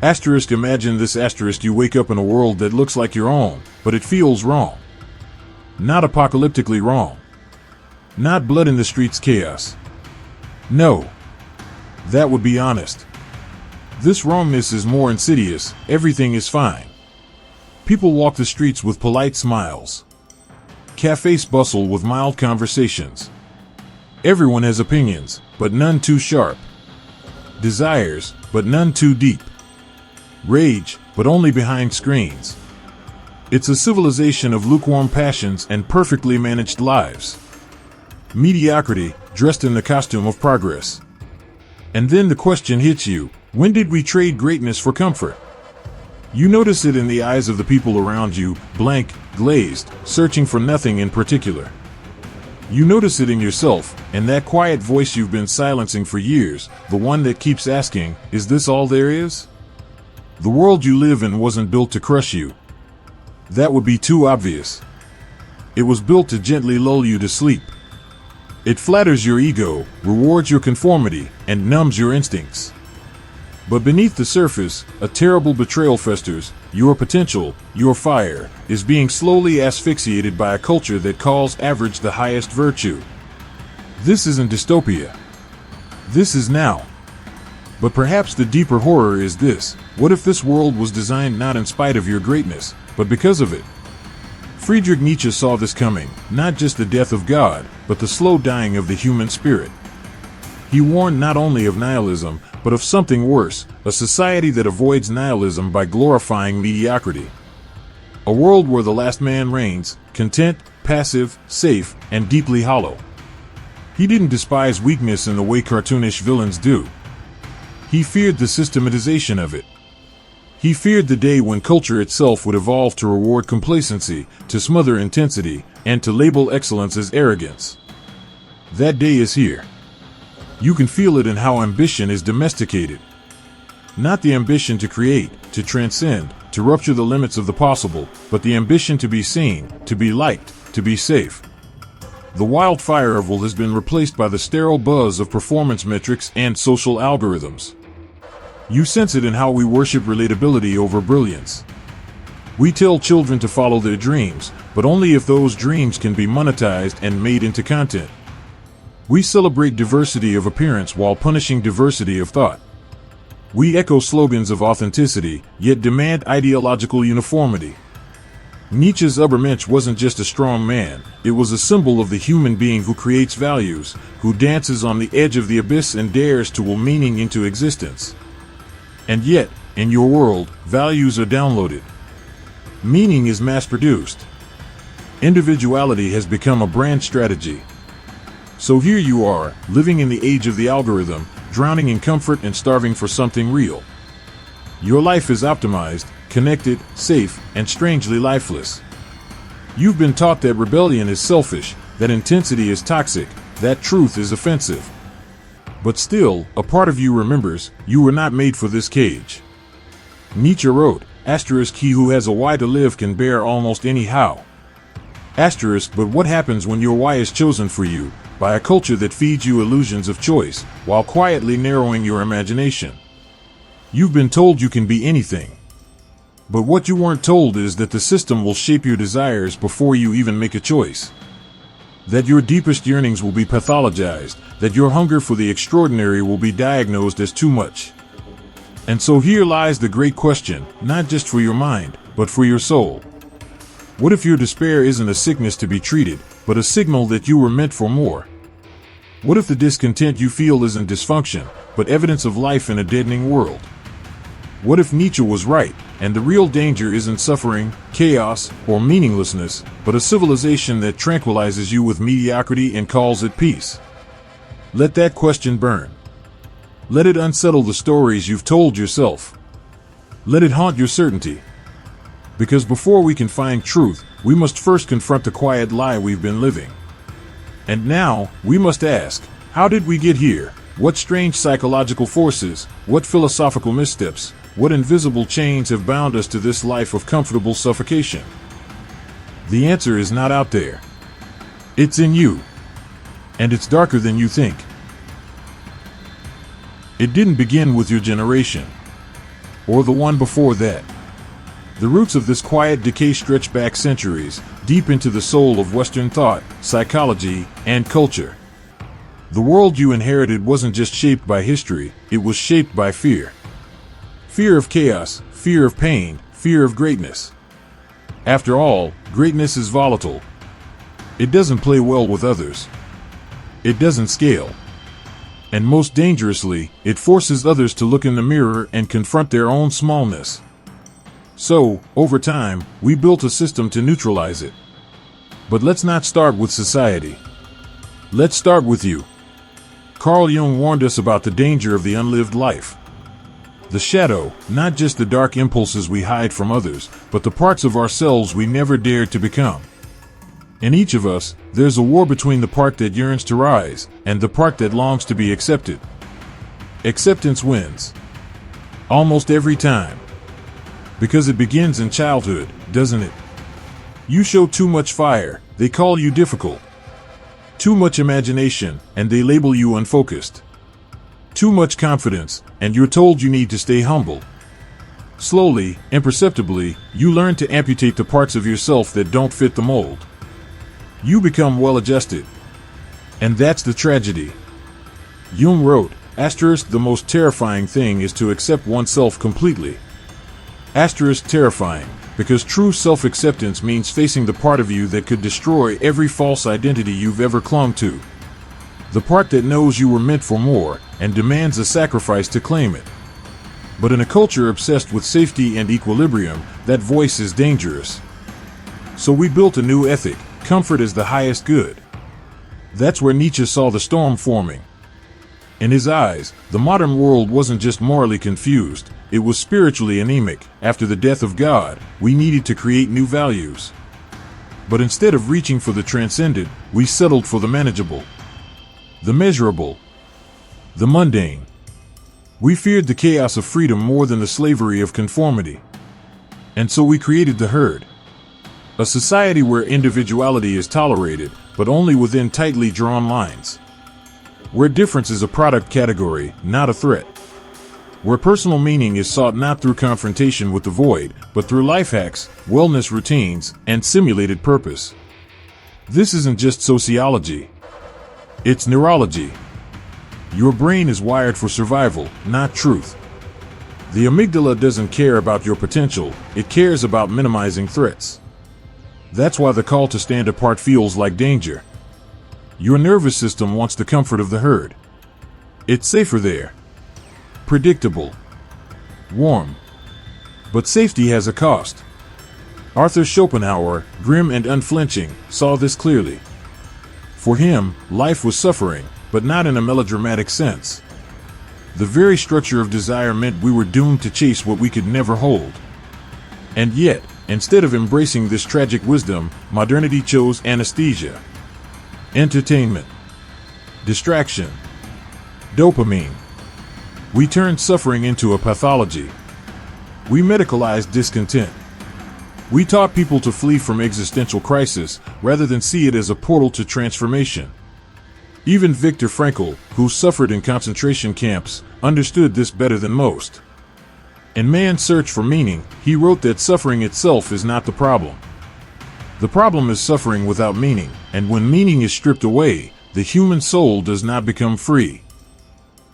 Asterisk, imagine this asterisk, you wake up in a world that looks like your own, but it feels wrong. Not apocalyptically wrong. Not blood in the streets chaos. No. That would be honest. This wrongness is more insidious. Everything is fine. People walk the streets with polite smiles. Cafes bustle with mild conversations. Everyone has opinions, but none too sharp. Desires, but none too deep. Rage, but only behind screens. It's a civilization of lukewarm passions and perfectly managed lives. Mediocrity, dressed in the costume of progress. And then the question hits you, when did we trade greatness for comfort? You notice it in the eyes of the people around you, blank, glazed, searching for nothing in particular. You notice it in yourself, and that quiet voice you've been silencing for years, the one that keeps asking, is this all there is? The world you live in wasn't built to crush you. That would be too obvious. It was built to gently lull you to sleep. It flatters your ego, rewards your conformity, and numbs your instincts. But beneath the surface, a terrible betrayal festers. Your potential, your fire, is being slowly asphyxiated by a culture that calls average the highest virtue. This isn't dystopia. This is now. But perhaps the deeper horror is this: what if this world was designed not in spite of your greatness, but because of it? Friedrich Nietzsche saw this coming, not just the death of God, but the slow dying of the human spirit. He warned not only of nihilism, but of something worse, a society that avoids nihilism by glorifying mediocrity. A world where the last man reigns, content, passive, safe, and deeply hollow. He didn't despise weakness in the way cartoonish villains do. He feared the systematization of it. He feared the day when culture itself would evolve to reward complacency, to smother intensity, and to label excellence as arrogance. That day is here. You can feel it in how ambition is domesticated. Not the ambition to create, to transcend, to rupture the limits of the possible, but the ambition to be seen, to be liked, to be safe. The wildfire of will has been replaced by the sterile buzz of performance metrics and social algorithms. You sense it in how we worship relatability over brilliance. We tell children to follow their dreams, but only if those dreams can be monetized and made into content. We celebrate diversity of appearance while punishing diversity of thought. We echo slogans of authenticity, yet demand ideological uniformity. Nietzsche's Übermensch wasn't just a strong man, it was a symbol of the human being who creates values, who dances on the edge of the abyss and dares to will meaning into existence. And yet, in your world, values are downloaded. Meaning is mass-produced. Individuality has become a brand strategy. So here you are, living in the age of the algorithm, drowning in comfort and starving for something real. Your life is optimized, connected, safe, and strangely lifeless. You've been taught that rebellion is selfish, that intensity is toxic, that truth is offensive. But still, a part of you remembers, you were not made for this cage. Nietzsche wrote, asterisk, he who has a why to live can bear almost any how. Asterisk, but what happens when your why is chosen for you, by a culture that feeds you illusions of choice, while quietly narrowing your imagination? You've been told you can be anything. But what you weren't told is that the system will shape your desires before you even make a choice. That your deepest yearnings will be pathologized, that your hunger for the extraordinary will be diagnosed as too much. And so here lies the great question, not just for your mind, but for your soul. What if your despair isn't a sickness to be treated, but a signal that you were meant for more? What if the discontent you feel isn't dysfunction, but evidence of life in a deadening world? What if Nietzsche was right, and the real danger isn't suffering, chaos, or meaninglessness, but a civilization that tranquilizes you with mediocrity and calls it peace? Let that question burn. Let it unsettle the stories you've told yourself. Let it haunt your certainty. Because before we can find truth, we must first confront the quiet lie we've been living. And now, we must ask, how did we get here? What strange psychological forces, what philosophical missteps, what invisible chains have bound us to this life of comfortable suffocation? The answer is not out there. It's in you. And it's darker than you think. It didn't begin with your generation. or the one before that. The roots of this quiet decay stretch back centuries, deep into the soul of Western thought, psychology, and culture. The world you inherited wasn't just shaped by history, it was shaped by fear. Fear of chaos, fear of pain, fear of greatness. After all, greatness is volatile. It doesn't play well with others. It doesn't scale. And most dangerously, it forces others to look in the mirror and confront their own smallness. So, over time, we built a system to neutralize it. But let's not start with society. Let's start with you. Carl Jung warned us about the danger of the unlived life. The shadow, not just the dark impulses we hide from others, but the parts of ourselves we never dared to become. In each of us, there's a war between the part that yearns to rise and the part that longs to be accepted. Acceptance wins. Almost every time. Because it begins in childhood, doesn't it? You show too much fire, they call you difficult. Too much imagination, and they label you unfocused. Too much confidence, and you're told you need to stay humble. Slowly, imperceptibly, you learn to amputate the parts of yourself that don't fit the mold. You become well-adjusted. And that's the tragedy. Jung wrote, the most terrifying thing is to accept oneself completely. Terrifying, because true self-acceptance means facing the part of you that could destroy every false identity you've ever clung to. The part that knows you were meant for more, and demands a sacrifice to claim it. But in a culture obsessed with safety and equilibrium, that voice is dangerous. So we built a new ethic, comfort as the highest good. That's where Nietzsche saw the storm forming. In his eyes, the modern world wasn't just morally confused, it was spiritually anemic. After the death of God, we needed to create new values. But instead of reaching for the transcendent, we settled for the manageable, the measurable, the mundane. We feared the chaos of freedom more than the slavery of conformity. And so we created the herd. A society where individuality is tolerated, but only within tightly drawn lines. Where difference is a product category, not a threat. Where personal meaning is sought not through confrontation with the void, but through life hacks, wellness routines, and simulated purpose. This isn't just sociology. It's neurology. Your brain is wired for survival, not truth. The amygdala doesn't care about your potential, it cares about minimizing threats. That's why the call to stand apart feels like danger. Your nervous system wants the comfort of the herd. It's safer there. Predictable. Warm. But safety has a cost. Arthur Schopenhauer, grim and unflinching, saw this clearly. For him, life was suffering, but not in a melodramatic sense. The very structure of desire meant we were doomed to chase what we could never hold. And yet, instead of embracing this tragic wisdom, modernity chose anesthesia. Entertainment. Distraction. Dopamine. We turned suffering into a pathology. We medicalized discontent. We taught people to flee from existential crisis rather than see it as a portal to transformation. Even Viktor Frankl, who suffered in concentration camps, understood this better than most. In Man's Search for Meaning, he wrote that suffering itself is not the problem. The problem is suffering without meaning, and when meaning is stripped away, the human soul does not become free.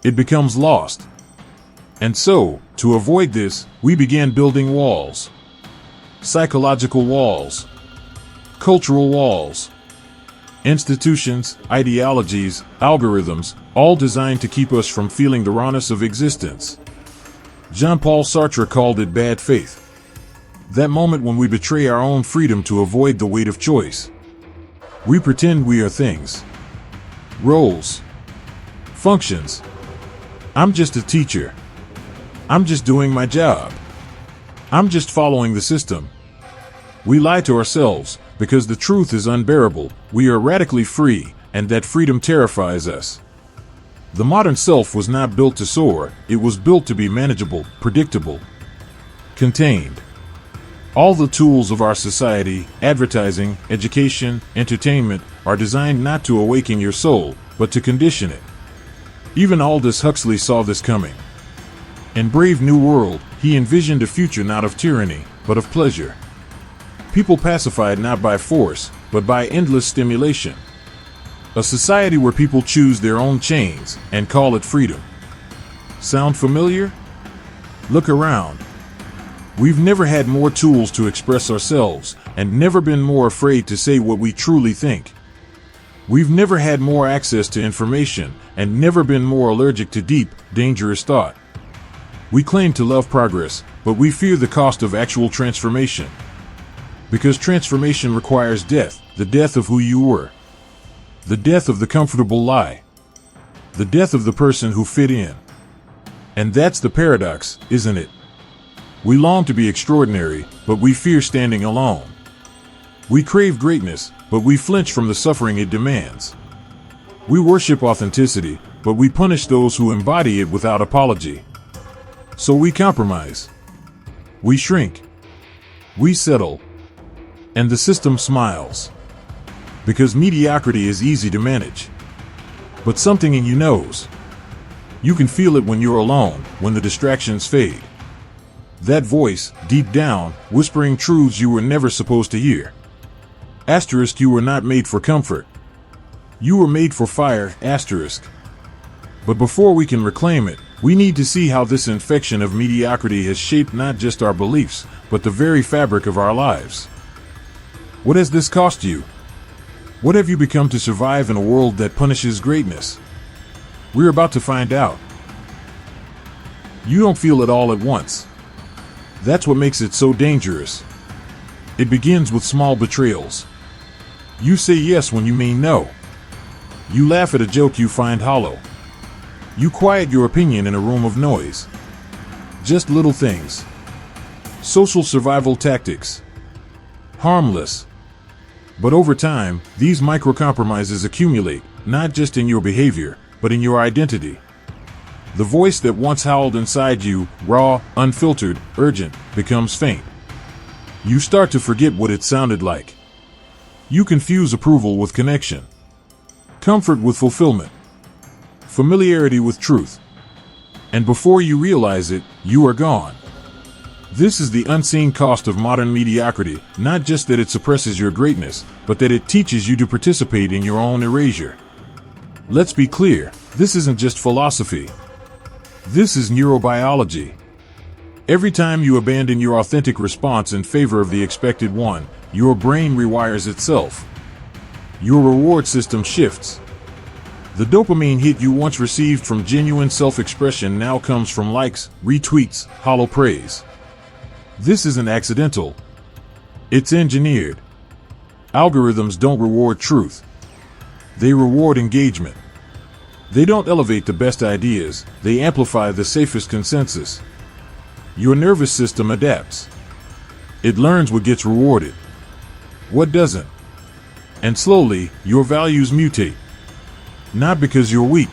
It becomes lost. And so, to avoid this, we began building walls. Psychological walls. Cultural walls. Institutions, ideologies, algorithms, all designed to keep us from feeling the rawness of existence. Jean-Paul Sartre called it bad faith. That moment when we betray our own freedom to avoid the weight of choice. We pretend we are things. Roles. Functions. I'm just a teacher. I'm just doing my job. I'm just following the system. We lie to ourselves, because the truth is unbearable. We are radically free, and that freedom terrifies us. The modern self was not built to soar, it was built to be manageable, predictable, contained. All the tools of our society, advertising, education, entertainment, are designed not to awaken your soul, but to condition it. Even Aldous Huxley saw this coming. In Brave New World, He envisioned a future not of tyranny, but of pleasure. People pacified not by force, but by endless stimulation. A society where people choose their own chains and call it freedom. Sound familiar? Look around. We've never had more tools to express ourselves, and never been more afraid to say what we truly think. We've never had more access to information, and never been more allergic to deep, dangerous thought. We claim to love progress, but we fear the cost of actual transformation. Because transformation requires death, the death of who you were. The death of the comfortable lie. The death of the person who fit in. And that's the paradox, isn't it? We long to be extraordinary, but we fear standing alone. We crave greatness, but we flinch from the suffering it demands. We worship authenticity, but we punish those who embody it without apology. So we compromise. We shrink. We settle. And the system smiles. Because mediocrity is easy to manage. But something in you knows. You can feel it when you're alone, when the distractions fade. That voice, deep down, whispering truths you were never supposed to hear. Asterisk, you were not made for comfort. You were made for fire, asterisk. But before we can reclaim it, we need to see how this infection of mediocrity has shaped not just our beliefs, but the very fabric of our lives. What has this cost you? What have you become to survive in a world that punishes greatness? We're about to find out. You don't feel it all at once. That's what makes it so dangerous. It begins with small betrayals. You say yes when you mean no. You laugh at a joke you find hollow. You quiet your opinion in a room of noise. Just little things. Social survival tactics. Harmless. But over time, these micro-compromises accumulate, not just in your behavior, but in your identity. The voice that once howled inside you, raw, unfiltered, urgent, becomes faint. You start to forget what it sounded like. You confuse approval with connection. Comfort with fulfillment. Familiarity with truth. And before you realize it, you are gone. This is the unseen cost of modern mediocrity, not just that it suppresses your greatness, but that it teaches you to participate in your own erasure. Let's be clear, this isn't just philosophy. This is neurobiology. Every time you abandon your authentic response in favor of the expected one, your brain rewires itself. Your reward system shifts. The dopamine hit you once received from genuine self-expression now comes from likes, retweets, hollow praise. This isn't accidental. It's engineered. Algorithms don't reward truth. They reward engagement. They don't elevate the best ideas, they amplify the safest consensus. Your nervous system adapts. It learns what gets rewarded, what doesn't. And slowly, your values mutate. Not because you're weak,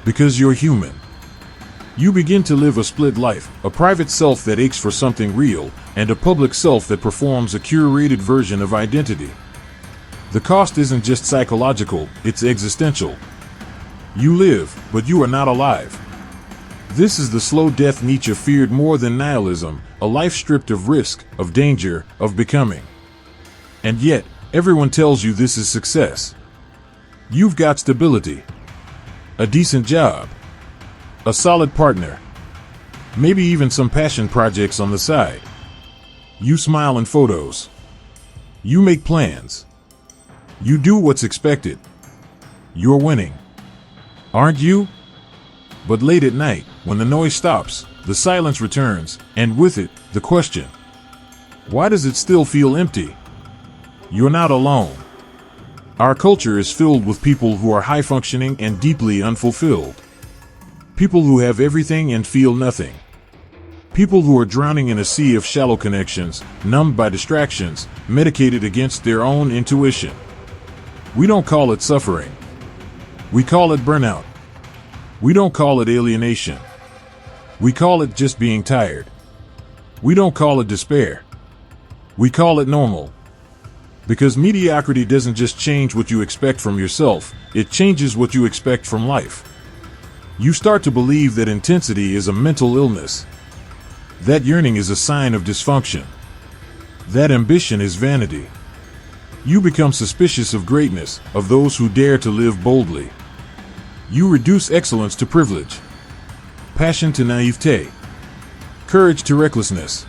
because you're human. You begin to live a split life, a private self that aches for something real, and a public self that performs a curated version of identity. The cost isn't just psychological, it's existential. You live, but you are not alive. This is the slow death Nietzsche feared more than nihilism, a life stripped of risk, of danger, of becoming. And yet, everyone tells you this is success. You've got stability, a decent job, a solid partner, maybe even some passion projects on the side. You smile in photos. You make plans. You do what's expected. You're winning. Aren't you? But late at night, when the noise stops, the silence returns, and with it, the question. Why does it still feel empty? You're not alone. Our culture is filled with people who are high-functioning and deeply unfulfilled. People who have everything and feel nothing. People who are drowning in a sea of shallow connections, numbed by distractions, medicated against their own intuition. We don't call it suffering. We call it burnout. We don't call it alienation. We call it just being tired. We don't call it despair. We call it normal. Because mediocrity doesn't just change what you expect from yourself, it changes what you expect from life. You start to believe that intensity is a mental illness. That yearning is a sign of dysfunction. That ambition is vanity. You become suspicious of greatness, of those who dare to live boldly. You reduce excellence to privilege, passion to naivete, courage to recklessness.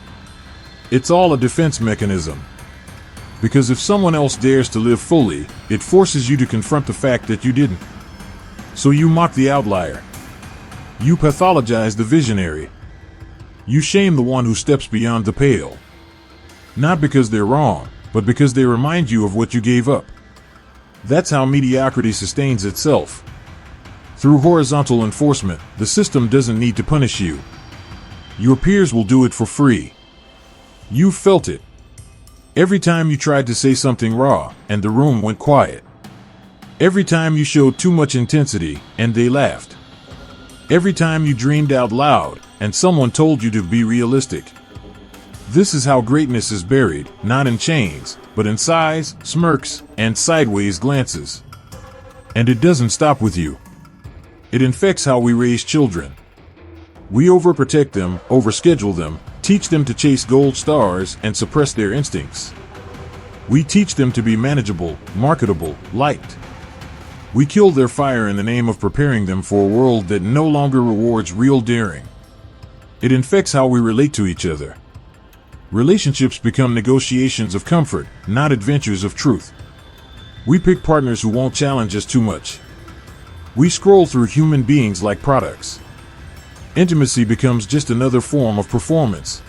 It's all a defense mechanism. Because if someone else dares to live fully, it forces you to confront the fact that you didn't. So you mock the outlier. You pathologize the visionary. You shame the one who steps beyond the pale. Not because they're wrong, but because they remind you of what you gave up. That's how mediocrity sustains itself. Through horizontal enforcement, the system doesn't need to punish you. Your peers will do it for free. You felt it. Every time you tried to say something raw, and the room went quiet. Every time you showed too much intensity, and they laughed. Every time you dreamed out loud, and someone told you to be realistic. This is how greatness is buried, not in chains, but in sighs, smirks, and sideways glances. And it doesn't stop with you. It infects how we raise children. We overprotect them, overschedule them, teach them to chase gold stars and suppress their instincts. We teach them to be manageable, marketable, liked. We kill their fire in the name of preparing them for a world that no longer rewards real daring. It infects how we relate to each other. Relationships become negotiations of comfort, not adventures of truth. We pick partners who won't challenge us too much. We scroll through human beings like products. Intimacy becomes just another form of performance.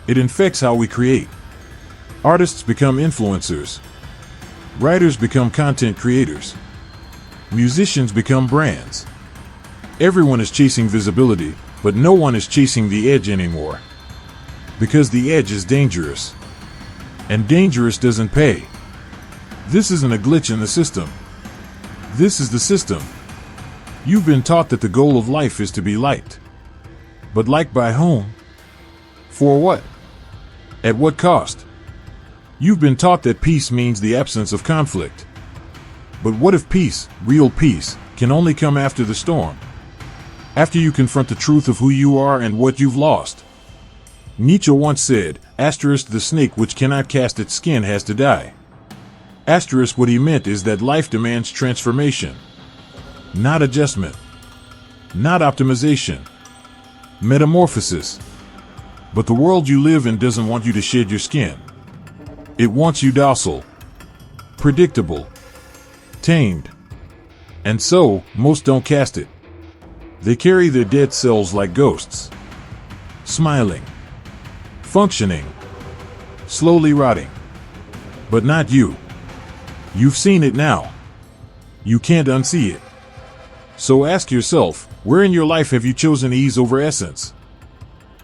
It infects how we create. Artists become influencers. Writers become content creators. Musicians become brands. Everyone is chasing visibility, but no one is chasing the edge anymore. Because the edge is dangerous. And dangerous doesn't pay. This isn't a glitch in the system. This is the system. You've been taught that the goal of life is to be liked. But liked by whom? For what? At what cost? You've been taught that peace means the absence of conflict. But what if peace, real peace, can only come after the storm? After you confront the truth of who you are and what you've lost. Nietzsche once said, the snake which cannot cast its skin has to die. What he meant is that life demands transformation. Not adjustment. Not optimization. Metamorphosis. But the world you live in doesn't want you to shed your skin. It wants you docile, predictable, tamed. And so, most don't cast it. They carry their dead selves like ghosts. Smiling. Functioning. Slowly rotting. But not you. You've seen it now. You can't unsee it. So ask yourself, where in your life have you chosen ease over essence?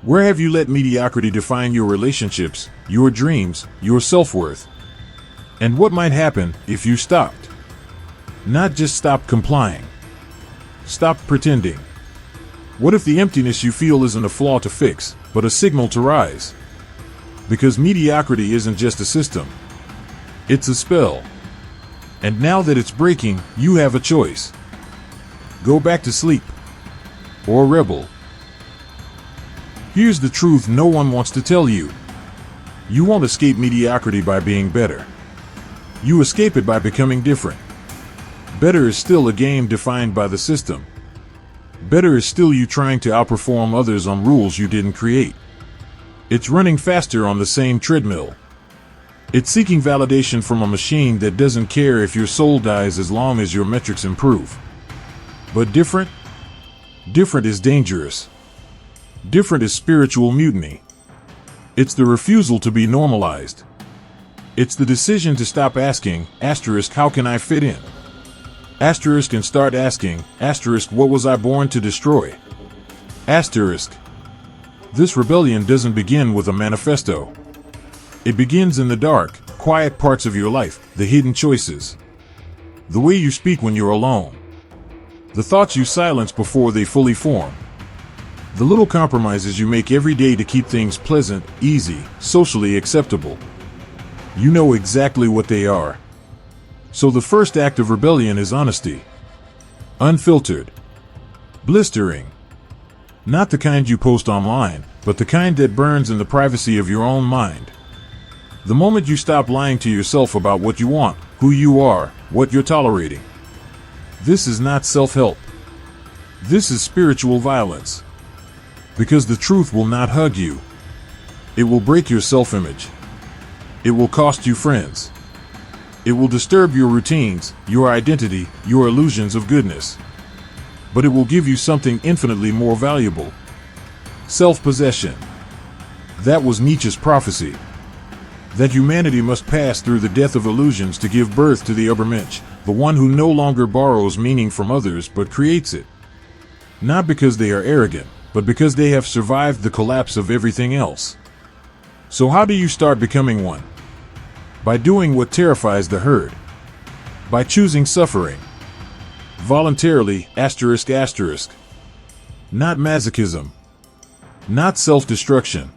Where have you let mediocrity define your relationships, your dreams, your self-worth? And what might happen if you stopped? Not just stopped complying. Stop pretending. What if the emptiness you feel isn't a flaw to fix, but a signal to rise? Because mediocrity isn't just a system. It's a spell. And now that it's breaking, you have a choice. Go back to sleep. Or rebel. Here's the truth no one wants to tell you. You won't escape mediocrity by being better. You escape it by becoming different. Better is still a game defined by the system. Better is still you trying to outperform others on rules you didn't create. It's running faster on the same treadmill. It's seeking validation from a machine that doesn't care if your soul dies as long as your metrics improve. But different? Different is dangerous. Different is spiritual mutiny. It's the refusal to be normalized. It's the decision to stop asking, how can I fit in? And start asking, what was I born to destroy? This rebellion doesn't begin with a manifesto. It begins in the dark, quiet parts of your life, the hidden choices. The way you speak when you're alone. The thoughts you silence before they fully form. The little compromises you make every day to keep things pleasant, easy, socially acceptable. You know exactly what they are. So the first act of rebellion is honesty. Unfiltered. Blistering. Not the kind you post online, but the kind that burns in the privacy of your own mind. The moment you stop lying to yourself about what you want, who you are, what you're tolerating. This is not self-help. This is spiritual violence. Because the truth will not hug you. It will break your self-image. It will cost you friends. It will disturb your routines, your identity, your illusions of goodness. But it will give you something infinitely more valuable. Self-possession. That was Nietzsche's prophecy. That humanity must pass through the death of illusions to give birth to the Übermensch, the one who no longer borrows meaning from others but creates it. Not because they are arrogant, but because they have survived the collapse of everything else. So how do you start becoming one? By doing what terrifies the herd. By choosing suffering. Voluntarily, ***. Not masochism. Not self-destruction.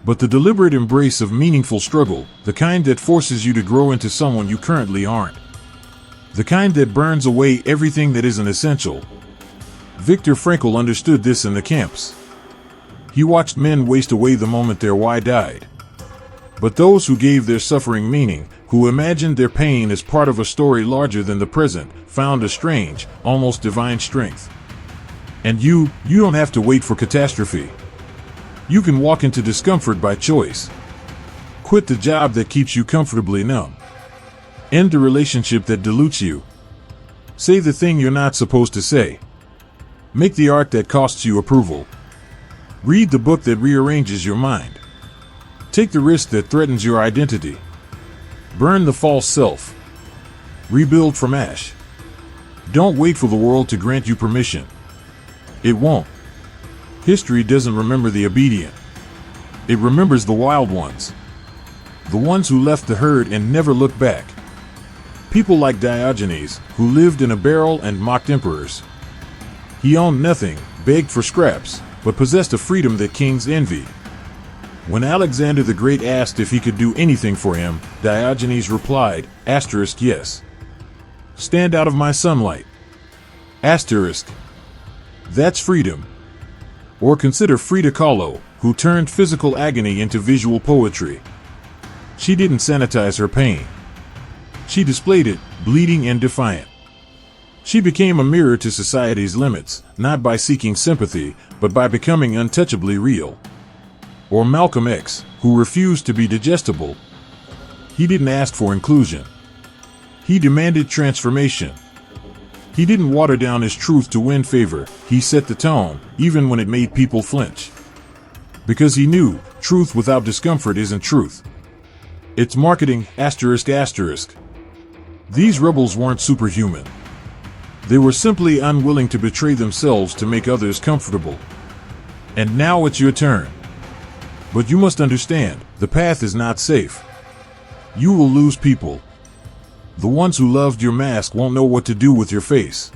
But the deliberate embrace of meaningful struggle, the kind that forces you to grow into someone you currently aren't. The kind that burns away everything that isn't essential. Viktor Frankl understood this in the camps. He watched men waste away the moment their why died. But those who gave their suffering meaning, who imagined their pain as part of a story larger than the present, found a strange, almost divine strength. And you don't have to wait for catastrophe. You can walk into discomfort by choice. Quit the job that keeps you comfortably numb. End the relationship that dilutes you. Say the thing you're not supposed to say. Make the art that costs you approval. Read the book that rearranges your mind. Take the risk that threatens your identity. Burn the false self. Rebuild from ash. Don't wait for the world to grant you permission. It won't. History doesn't remember the obedient. It remembers the wild ones. The ones who left the herd and never looked back. People like Diogenes, who lived in a barrel and mocked emperors. He owned nothing, begged for scraps, but possessed a freedom that kings envied. When Alexander the Great asked if he could do anything for him, Diogenes replied, *** yes. Stand out of my sunlight. ***. That's freedom. Or consider Frida Kahlo, who turned physical agony into visual poetry. She didn't sanitize her pain. She displayed it, bleeding and defiant. She became a mirror to society's limits, not by seeking sympathy, but by becoming untouchably real. Or Malcolm X, who refused to be digestible. He didn't ask for inclusion. He demanded transformation. He didn't water down his truth to win favor. He set the tone, even when it made people flinch. Because he knew, truth without discomfort isn't truth. It's marketing, ***. These rebels weren't superhuman. They were simply unwilling to betray themselves to make others comfortable. And now it's your turn. But you must understand, the path is not safe. You will lose people. The ones who loved your mask won't know what to do with your face.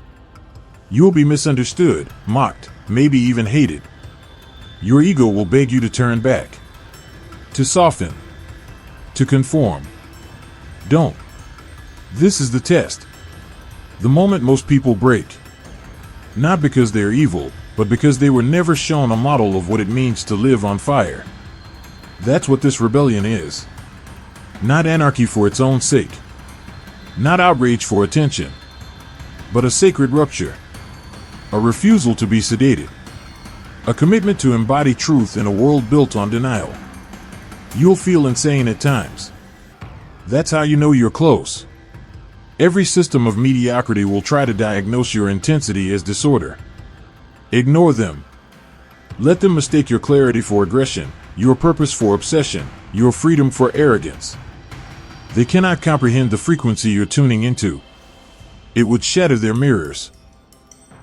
You'll be misunderstood, mocked, maybe even hated. Your ego will beg you to turn back. To soften. To conform. Don't. This is the test. The moment most people break. Not because they're evil, but because they were never shown a model of what it means to live on fire. That's what this rebellion is. Not anarchy for its own sake. Not outrage for attention. But a sacred rupture. A refusal to be sedated. A commitment to embody truth in a world built on denial. You'll feel insane at times. That's how you know you're close. Every system of mediocrity will try to diagnose your intensity as disorder. Ignore them. Let them mistake your clarity for aggression, your purpose for obsession, your freedom for arrogance. They cannot comprehend the frequency you're tuning into. It would shatter their mirrors.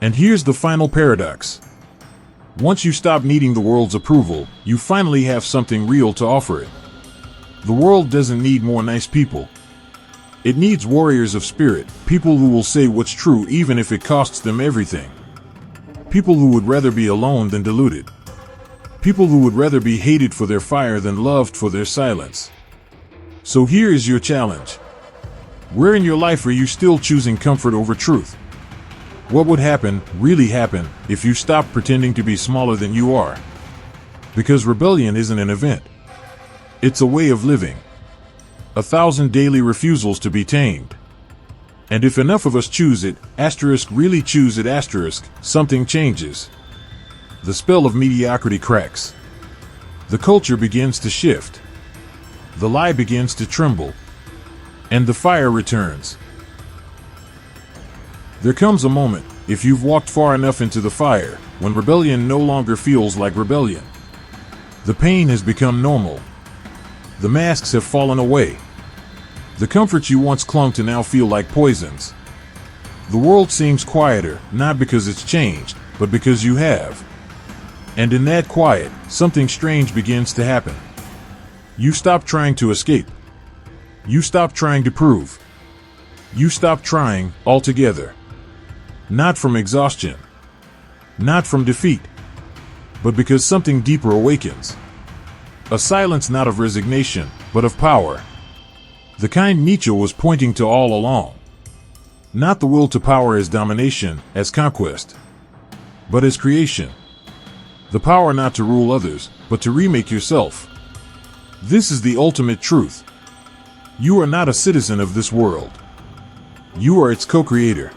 And here's the final paradox. Once you stop needing the world's approval, you finally have something real to offer it. The world doesn't need more nice people. It needs warriors of spirit, people who will say what's true even if it costs them everything. People who would rather be alone than deluded. People who would rather be hated for their fire than loved for their silence. So here is your challenge. Where in your life are you still choosing comfort over truth? What would happen, really happen, if you stopped pretending to be smaller than you are? Because rebellion isn't an event. It's a way of living. 1,000 daily refusals to be tamed. And if enough of us choose it, really choose it, something changes. The spell of mediocrity cracks. The culture begins to shift. The lie begins to tremble. And the fire returns. There comes a moment, if you've walked far enough into the fire, when rebellion no longer feels like rebellion. The pain has become normal. The masks have fallen away. The comforts you once clung to now feel like poisons. The world seems quieter, not because it's changed, but because you have. And in that quiet, something strange begins to happen. You stop trying to escape. You stop trying to prove. You stop trying altogether. Not from exhaustion. Not from defeat. But because something deeper awakens. A silence not of resignation, but of power. The kind Nietzsche was pointing to all along. Not the will to power as domination, as conquest. But as creation. The power not to rule others, but to remake yourself. This is the ultimate truth. You are not a citizen of this world. You are its co-creator.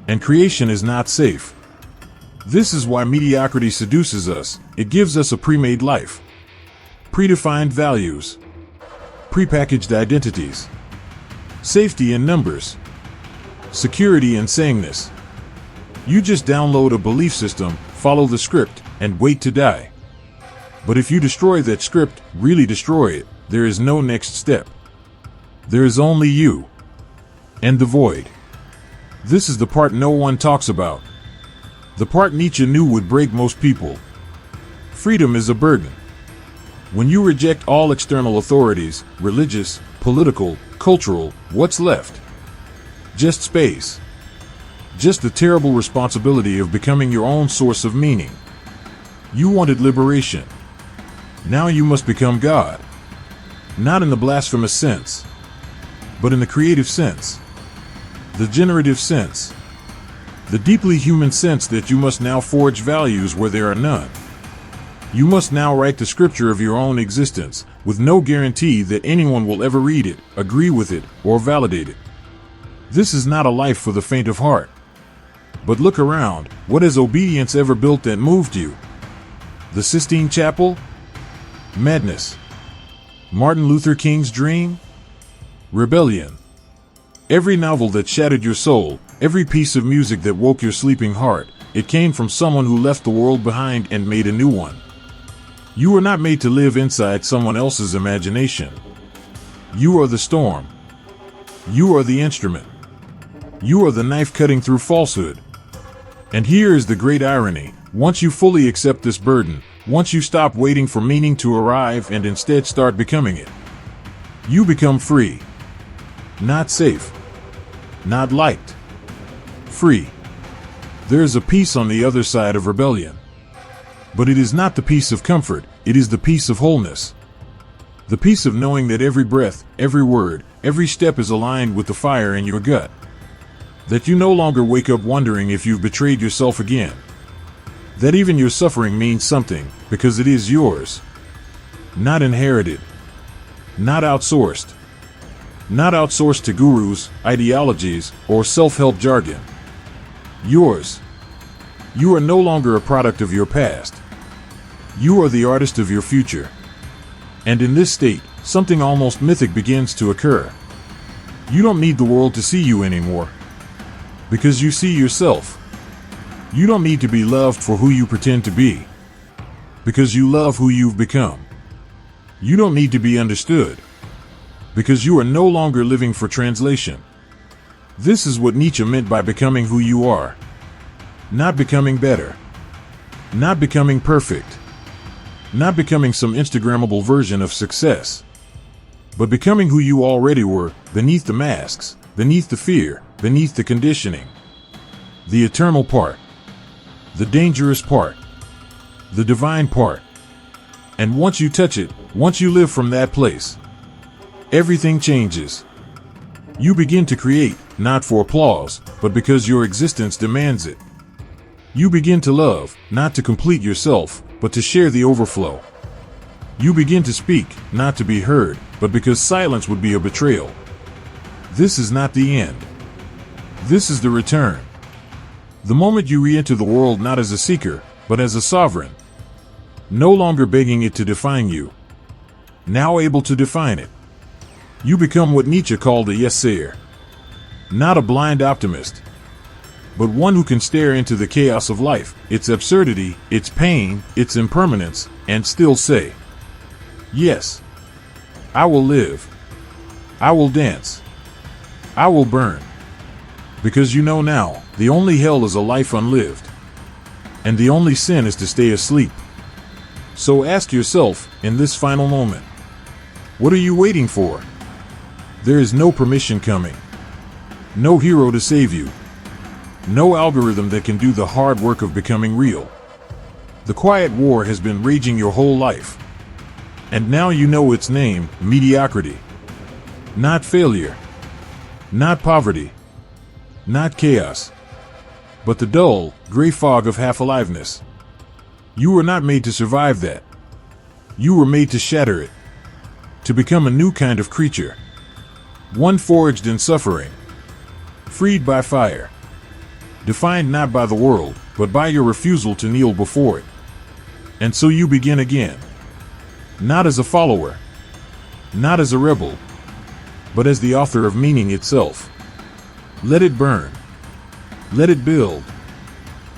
And creation is not safe. This is why mediocrity seduces us. It gives us a pre-made life. Predefined values. Prepackaged identities. Safety in numbers. Security in sameness. You just download a belief system, follow the script, and wait to die. But if you destroy that script, really destroy it, there is no next step. There is only you. And the void. This is the part no one talks about. The part Nietzsche knew would break most people. Freedom is a burden. When you reject all external authorities, religious, political, cultural, what's left? Just space. Just the terrible responsibility of becoming your own source of meaning. You wanted liberation. Now you must become God. Not in the blasphemous sense, but in the creative sense. The generative sense. The deeply human sense that you must now forge values where there are none. You must now write the scripture of your own existence, with no guarantee that anyone will ever read it, agree with it, or validate it. This is not a life for the faint of heart. But look around, what has obedience ever built that moved you? The Sistine Chapel? Madness. Martin Luther King's dream? Rebellion. Every novel that shattered your soul, every piece of music that woke your sleeping heart, it came from someone who left the world behind and made a new one. You were not made to live inside someone else's imagination. You are the storm. You are the instrument. You are the knife cutting through falsehood. And here is the great irony. Once you fully accept this burden, once you stop waiting for meaning to arrive and instead start becoming it, you become free. Not safe. Not liked. Free. There is a peace on the other side of rebellion. But it is not the peace of comfort, it is the peace of wholeness. The peace of knowing that every breath, every word, every step is aligned with the fire in your gut. That you no longer wake up wondering if you've betrayed yourself again. That even your suffering means something, because it is yours. Not inherited. Not outsourced. Not outsourced to gurus, ideologies, or self-help jargon. Yours. You are no longer a product of your past. You are the artist of your future. And in this state, something almost mythic begins to occur. You don't need the world to see you anymore. Because you see yourself. You don't need to be loved for who you pretend to be. Because you love who you've become. You don't need to be understood. Because you are no longer living for translation. This is what Nietzsche meant by becoming who you are. Not becoming better. Not becoming perfect. Not becoming some Instagrammable version of success. But becoming who you already were, beneath the masks, beneath the fear, beneath the conditioning. The eternal part. The dangerous part. The divine part. And once you touch it, once you live from that place, everything changes. You begin to create, not for applause, but because your existence demands it. You begin to love, not to complete yourself, but to share the overflow. You begin to speak, not to be heard, but because silence would be a betrayal. This is not the end. This is the return. The moment you re-enter the world not as a seeker, but as a sovereign. No longer begging it to define you. Now able to define it. You become what Nietzsche called a yes-sayer. Not a blind optimist, but one who can stare into the chaos of life, its absurdity, its pain, its impermanence, and still say, yes, I will live. I will dance. I will burn. Because you know now, the only hell is a life unlived. And the only sin is to stay asleep. So ask yourself, in this final moment, what are you waiting for? There is no permission coming. No hero to save you. No algorithm that can do the hard work of becoming real. The quiet war has been raging your whole life. And now you know its name, mediocrity. Not failure. Not poverty. Not chaos. But the dull, gray fog of half-aliveness. You were not made to survive that. You were made to shatter it. To become a new kind of creature. One forged in suffering. Freed by fire. Defined not by the world, but by your refusal to kneel before it. And so you begin again. Not as a follower. Not as a rebel. But as the author of meaning itself. Let it burn. Let it build.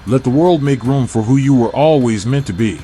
Let the world make room for who you were always meant to be.